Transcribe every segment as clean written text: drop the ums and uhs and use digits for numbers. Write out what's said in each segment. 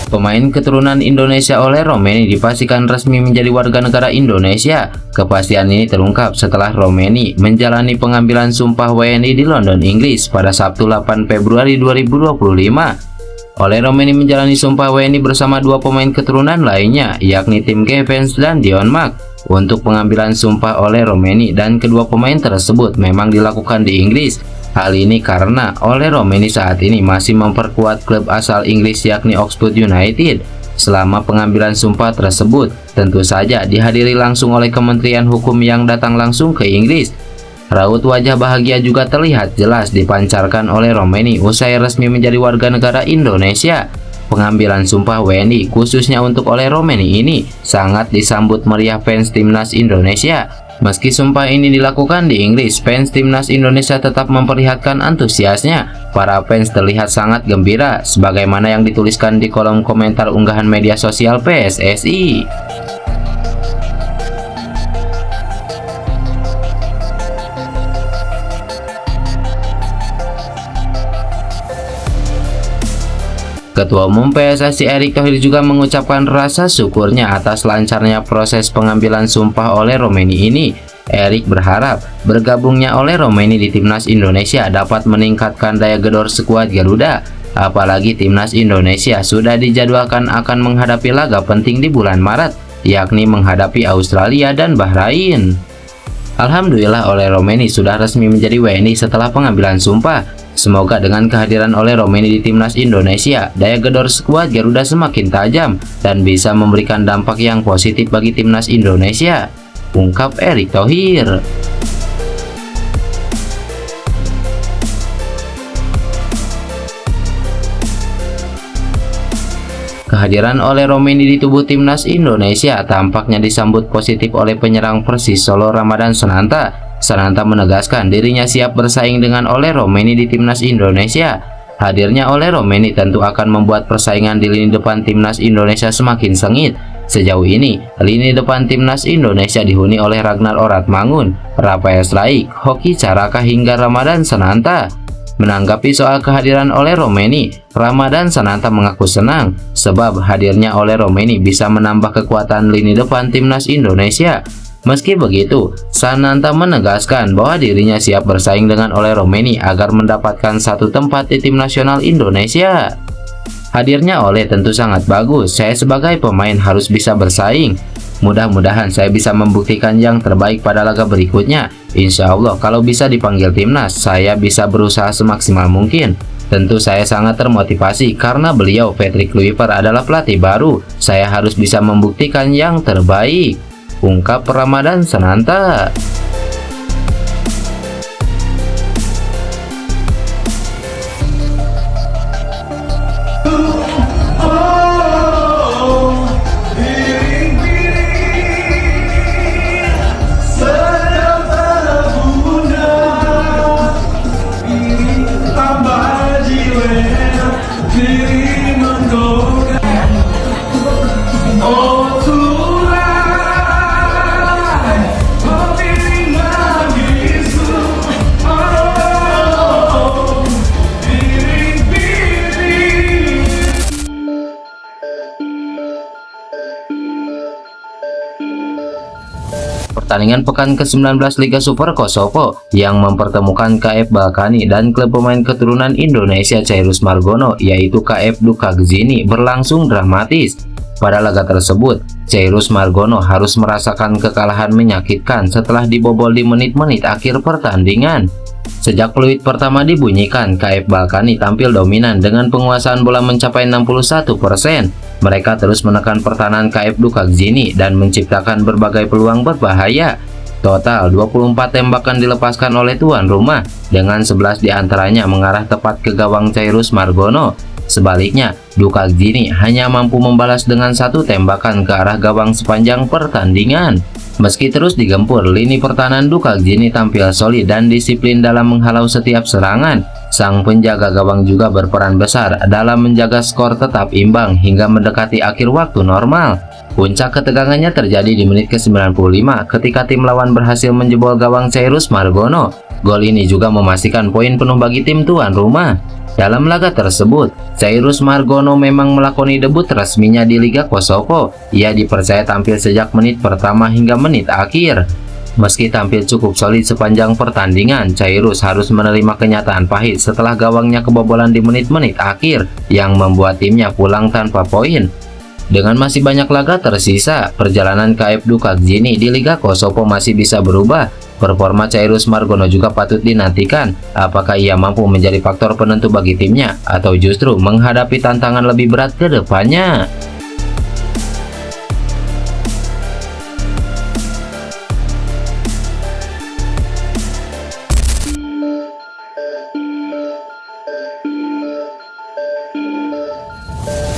Pemain keturunan Indonesia Oleh Romeni dipastikan resmi menjadi warga negara Indonesia. Kepastian ini terungkap setelah Romeni menjalani pengambilan sumpah WNI di London, Inggris pada Sabtu 8 Februari 2025. Oleh Romeni menjalani sumpah WNI bersama dua pemain keturunan lainnya, yakni Tim Gevens dan Dion Mack. Untuk pengambilan sumpah Oleh Romeni dan kedua pemain tersebut memang dilakukan di Inggris. Hal ini karena Oleh Romeni saat ini masih memperkuat klub asal Inggris yakni Oxford United. Selama pengambilan sumpah tersebut, tentu saja dihadiri langsung oleh Kementerian Hukum yang datang langsung ke Inggris. Raut wajah bahagia juga terlihat jelas dipancarkan oleh Romeni usai resmi menjadi warga negara Indonesia. Pengambilan sumpah WNI khususnya untuk Oleh Romeni ini sangat disambut meriah fans timnas Indonesia. Meski sumpah ini dilakukan di Inggris, fans timnas Indonesia tetap memperlihatkan antusiasnya. Para fans terlihat sangat gembira, sebagaimana yang dituliskan di kolom komentar unggahan media sosial PSSI. Ketua Umum PSSI Erick Thohir juga mengucapkan rasa syukurnya atas lancarnya proses pengambilan sumpah Oleh Romeni ini. Erick berharap bergabungnya Oleh Romeni di timnas Indonesia dapat meningkatkan daya gedor skuad Garuda. Apalagi timnas Indonesia sudah dijadwalkan akan menghadapi laga penting di bulan Maret, yakni menghadapi Australia dan Bahrain. Alhamdulillah Oleh Romeni sudah resmi menjadi WNI setelah pengambilan sumpah. Semoga dengan kehadiran Oleh Romeni di timnas Indonesia, daya gedor skuad Garuda semakin tajam dan bisa memberikan dampak yang positif bagi timnas Indonesia, ungkap Erick Thohir. Kehadiran Oleh Romeni di tubuh timnas Indonesia tampaknya disambut positif oleh penyerang Persis Solo Ramadan Sananta. Sananta menegaskan dirinya siap bersaing dengan Oleh Romeni di timnas Indonesia. Hadirnya Oleh Romeni tentu akan membuat persaingan di lini depan timnas Indonesia semakin sengit. Sejauh ini, lini depan timnas Indonesia dihuni oleh Ragnar Oratmangun, Rafael Struijk, Hoki Caraka hingga Ramadan Sananta. Menanggapi soal kehadiran Oleh Romeni, Ramadan Sananta mengaku senang sebab hadirnya Oleh Romeni bisa menambah kekuatan lini depan timnas Indonesia. Meski begitu, Sananta menegaskan bahwa dirinya siap bersaing dengan Oleh Romeni agar mendapatkan satu tempat di tim nasional Indonesia. Hadirnya Oleh tentu sangat bagus, saya sebagai pemain harus bisa bersaing. Mudah-mudahan saya bisa membuktikan yang terbaik pada laga berikutnya. Insya Allah kalau bisa dipanggil timnas, saya bisa berusaha semaksimal mungkin. Tentu saya sangat termotivasi karena beliau Patrick Kluivert adalah pelatih baru. Saya harus bisa membuktikan yang terbaik, ungkap Ramadan Sananta. Pertandingan pekan ke-19 Liga Super Kosovo yang mempertemukan KF Balkani dan klub pemain keturunan Indonesia Chairus Margono yaitu KF Duka Gzini berlangsung dramatis. Pada laga tersebut, Chairus Margono harus merasakan kekalahan menyakitkan setelah dibobol di menit-menit akhir pertandingan. Sejak peluit pertama dibunyikan, KF Balkani tampil dominan dengan penguasaan bola mencapai 61%. Mereka terus menekan pertahanan KF Duka Gzini dan menciptakan berbagai peluang berbahaya. Total 24 tembakan dilepaskan oleh tuan rumah, dengan 11 diantaranya mengarah tepat ke gawang Chairus Margono. Sebaliknya, Duka Gzini hanya mampu membalas dengan satu tembakan ke arah gawang sepanjang pertandingan. Meski terus digempur, lini pertahanan Duka Gzini tampil solid dan disiplin dalam menghalau setiap serangan. Sang penjaga gawang juga berperan besar dalam menjaga skor tetap imbang hingga mendekati akhir waktu normal. Puncak ketegangannya terjadi di menit ke-95 ketika tim lawan berhasil menjebol gawang Chairus Margono. Gol ini juga memastikan poin penuh bagi tim tuan rumah. Dalam laga tersebut, Cyrus Margono memang melakoni debut resminya di Liga Kosovo. Ia dipercaya tampil sejak menit pertama hingga menit akhir. Meski tampil cukup solid sepanjang pertandingan, Cyrus harus menerima kenyataan pahit setelah gawangnya kebobolan di menit-menit akhir yang membuat timnya pulang tanpa poin. Dengan masih banyak laga tersisa, perjalanan KF Dukak Jini di Liga Kosovo masih bisa berubah. Performa Cyrus Margono juga patut dinantikan. Apakah ia mampu menjadi faktor penentu bagi timnya atau justru menghadapi tantangan lebih berat ke depannya?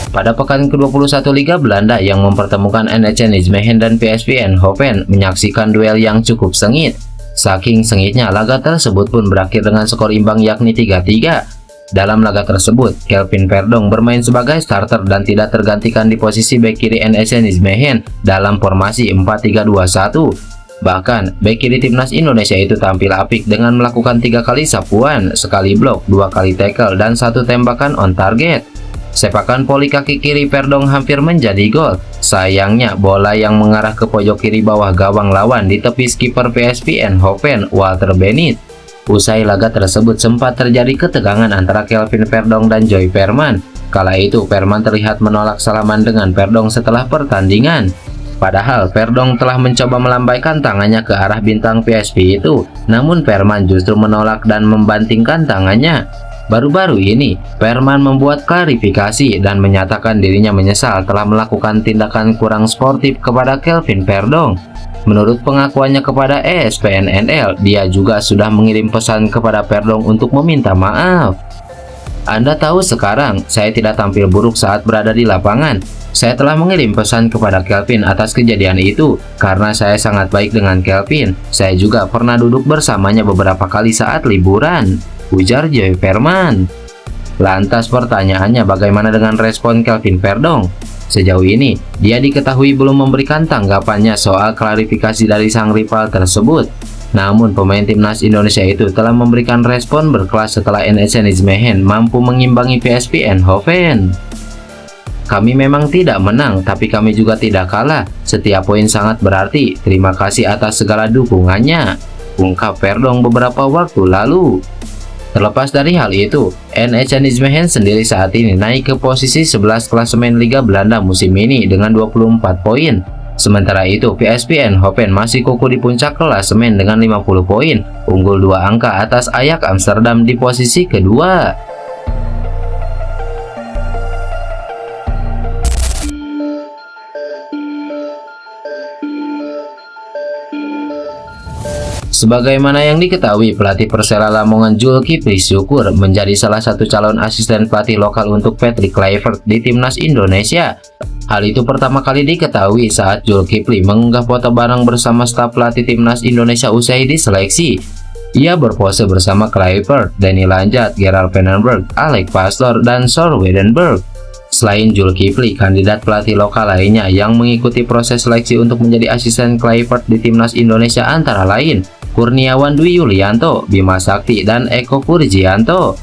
Pada pekan ke-21 Liga Belanda yang mempertemukan NEC Nijmegen dan PSV Eindhoven menyaksikan duel yang cukup sengit. Saking sengitnya, laga tersebut pun berakhir dengan skor imbang yakni 3-3. Dalam laga tersebut, Kelvin Verdonk bermain sebagai starter dan tidak tergantikan di posisi bek kiri NEC Nijmegen dalam formasi 4-3-2-1. Bahkan, bek kiri timnas Indonesia itu tampil apik dengan melakukan 3 kali sapuan, sekali blok, 2 kali tackle, dan 1 tembakan on target. Sepakan voli kaki kiri Verdonk hampir menjadi gol. Sayangnya bola yang mengarah ke pojok kiri bawah gawang lawan ditepis kiper PSV Eindhoven Walter Benit. Usai laga tersebut sempat terjadi ketegangan antara Kelvin Verdonk dan Joy Veerman. Kala itu Veerman terlihat menolak salaman dengan Verdonk setelah pertandingan. Padahal Verdonk telah mencoba melambaikan tangannya ke arah bintang PSV itu, namun Veerman justru menolak dan membantingkan tangannya. Baru-baru ini, Veerman membuat klarifikasi dan menyatakan dirinya menyesal telah melakukan tindakan kurang sportif kepada Kelvin Verdonk. Menurut pengakuannya kepada ESPN-NL, dia juga sudah mengirim pesan kepada Verdonk untuk meminta maaf. Anda tahu sekarang, saya tidak tampil buruk saat berada di lapangan. Saya telah mengirim pesan kepada Kelvin atas kejadian itu, karena saya sangat baik dengan Kelvin. Saya juga pernah duduk bersamanya beberapa kali saat liburan, ujar Joy Veerman. Lantas pertanyaannya, bagaimana dengan respon Kelvin Verdonk? Sejauh ini, dia diketahui belum memberikan tanggapannya soal klarifikasi dari sang rival tersebut. Namun, pemain timnas Indonesia itu telah memberikan respon berkelas setelah NEC Nijmegen mampu mengimbangi PSV Eindhoven. Kami memang tidak menang, tapi kami juga tidak kalah. Setiap poin sangat berarti. Terima kasih atas segala dukungannya, ungkap Verdonk beberapa waktu lalu. Terlepas dari hal itu, NEC Nijmegen sendiri saat ini naik ke posisi 11 klasemen Liga Belanda musim ini dengan 24 poin. Sementara itu, PSV Eindhoven masih kukuh di puncak klasemen dengan 50 poin, unggul 2 angka atas Ajax Amsterdam di posisi kedua. Sebagaimana yang diketahui, pelatih Persela Lamongan Zulkifli Syukur menjadi salah satu calon asisten pelatih lokal untuk Patrick Kluivert di timnas Indonesia. Hal itu pertama kali diketahui saat Zulkifli mengunggah foto bareng bersama staf pelatih timnas Indonesia usai diseleksi. Ia berpose bersama Kluivert, Danny Lanjat, Gerald Vandenberg, Alex Pastoor, dan Sor Wedenberg. Selain Zulkifli, kandidat pelatih lokal lainnya yang mengikuti proses seleksi untuk menjadi asisten Kluivert di timnas Indonesia antara lain Kurniawan Dwi Yulianto, Bima Sakti, dan Eko Purjianto.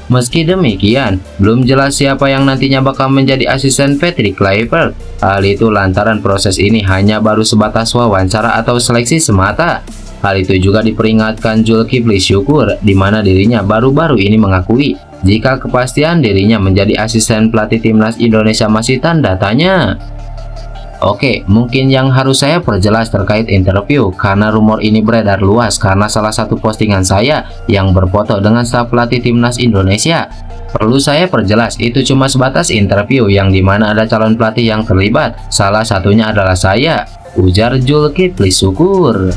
Meski demikian, belum jelas siapa yang nantinya bakal menjadi asisten Patrick Kluivert. Hal itu lantaran proses ini hanya baru sebatas wawancara atau seleksi semata. Hal itu juga diperingatkan Zulkifli Syukur, di mana dirinya baru-baru ini mengakui jika kepastian dirinya menjadi asisten pelatih timnas Indonesia masih tanda tanya. Oke, mungkin yang harus saya perjelas terkait interview, karena rumor ini beredar luas karena salah satu postingan saya yang berfoto dengan staf pelatih timnas Indonesia. Perlu saya perjelas, itu cuma sebatas interview yang dimana ada calon pelatih yang terlibat, salah satunya adalah saya, ujar Zulkifli Syukur.